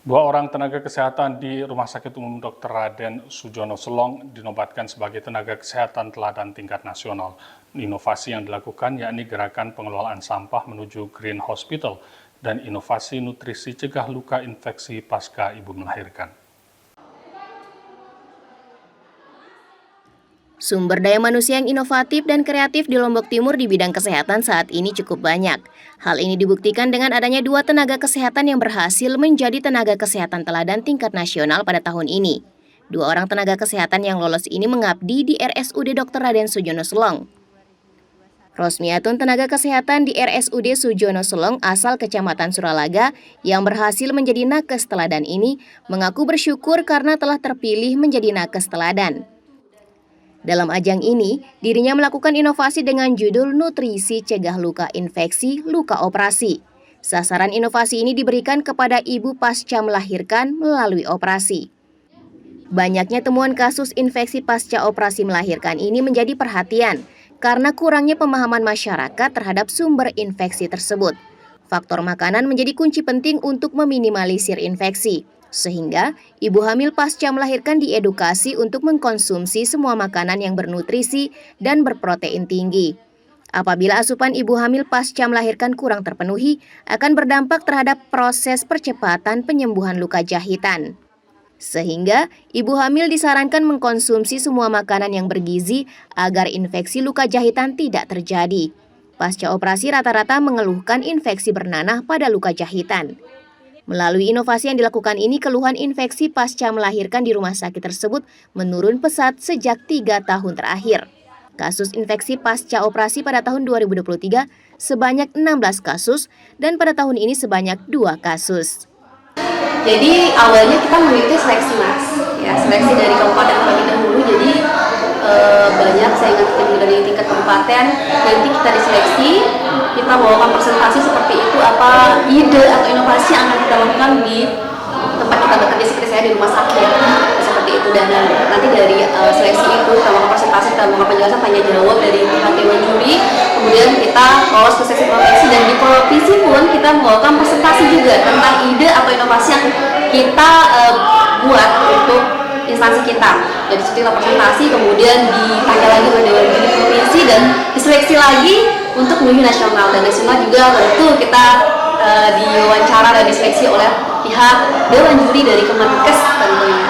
Dua orang tenaga kesehatan di Rumah Sakit Umum Dr. Raden Sujono Selong dinobatkan sebagai tenaga kesehatan teladan tingkat nasional. Inovasi yang dilakukan yakni gerakan pengelolaan sampah menuju Green Hospital dan inovasi nutrisi cegah luka infeksi pasca ibu melahirkan. Sumber daya manusia yang inovatif dan kreatif di Lombok Timur di bidang kesehatan saat ini cukup banyak. Hal ini dibuktikan dengan adanya dua tenaga kesehatan yang berhasil menjadi tenaga kesehatan teladan tingkat nasional pada tahun ini. Dua orang tenaga kesehatan yang lolos ini mengabdi di RSUD Dr. Raden Sujono Selong. Rosmiatun, tenaga kesehatan di RSUD Sujono Selong asal Kecamatan Suralaga yang berhasil menjadi nakes teladan ini mengaku bersyukur karena telah terpilih menjadi nakes teladan. Dalam ajang ini, dirinya melakukan inovasi dengan judul Nutrisi Cegah Luka Infeksi Luka Operasi. Sasaran inovasi ini diberikan kepada ibu pasca melahirkan melalui operasi. Banyaknya temuan kasus infeksi pasca operasi melahirkan ini menjadi perhatian karena kurangnya pemahaman masyarakat terhadap sumber infeksi tersebut. Faktor makanan menjadi kunci penting untuk meminimalisir infeksi. Sehingga, ibu hamil pasca melahirkan diedukasi untuk mengkonsumsi semua makanan yang bernutrisi dan berprotein tinggi. Apabila asupan ibu hamil pasca melahirkan kurang terpenuhi, akan berdampak terhadap proses percepatan penyembuhan luka jahitan. Sehingga, ibu hamil disarankan mengkonsumsi semua makanan yang bergizi agar infeksi luka jahitan tidak terjadi. Pasca operasi rata-rata mengeluhkan infeksi bernanah pada luka jahitan. Melalui inovasi yang dilakukan ini, keluhan infeksi pasca melahirkan di rumah sakit tersebut menurun pesat sejak 3 tahun terakhir. Kasus infeksi pasca operasi pada tahun 2023 sebanyak 16 kasus dan pada tahun ini sebanyak 2 kasus. Jadi awalnya kita mengikuti seleksi mas, ya seleksi dari kabupaten terlebih dahulu. Jadi banyak saingan kita dari tingkat kabupaten, nanti kita diseleksi, kita bawakan presentasi seperti itu apa ide atau inovasi yang akan kita lakukan di tempat kita bekerja, seperti saya di rumah sakit seperti itu. Dan nanti dari seleksi itu kita bawakan presentasi, kita bawakan penjelasan tanya jawab dari pihak dewan juri, kemudian kita lolos ke seksi provinsi, dan di provinsi pun kita membawakan presentasi juga tentang ide atau inovasi yang kita buat untuk instansi kita. Jadi situ kita presentasi, kemudian ditanya lagi oleh dewan juri provinsi dan diseleksi lagi untuk menuju nasional. Dan nasional juga tentu kita diwawancara dan diseleksi oleh pihak dewan juri dari Kemenkes tentunya.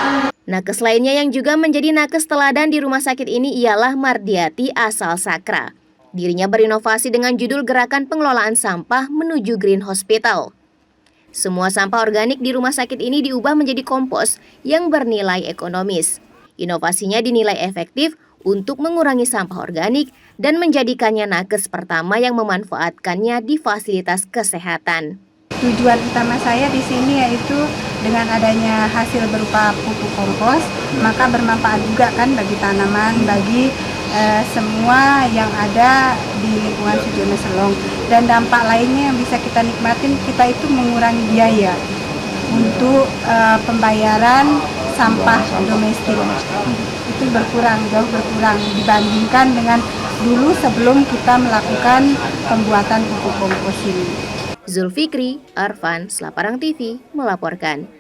Nakes lainnya yang juga menjadi nakes teladan di rumah sakit ini ialah Mardiati asal Sakra. Dirinya berinovasi dengan judul Gerakan Pengelolaan Sampah Menuju Green Hospital. Semua sampah organik di rumah sakit ini diubah menjadi kompos yang bernilai ekonomis. Inovasinya dinilai efektif untuk mengurangi sampah organik dan menjadikannya nakes pertama yang memanfaatkannya di fasilitas kesehatan. Tujuan utama saya di sini yaitu dengan adanya hasil berupa pupuk kompos, maka bermanfaat juga kan bagi tanaman, bagi semua yang ada di lingkungan Sujono Selong. Dan dampak lainnya yang bisa kita nikmatin, kita itu mengurangi biaya untuk pembayaran sampah domestik. Itu berkurang, jauh berkurang dibandingkan dengan dulu sebelum kita melakukan pembuatan pupuk kompos ini. Zulfikri Arfan, Selaparang TV melaporkan.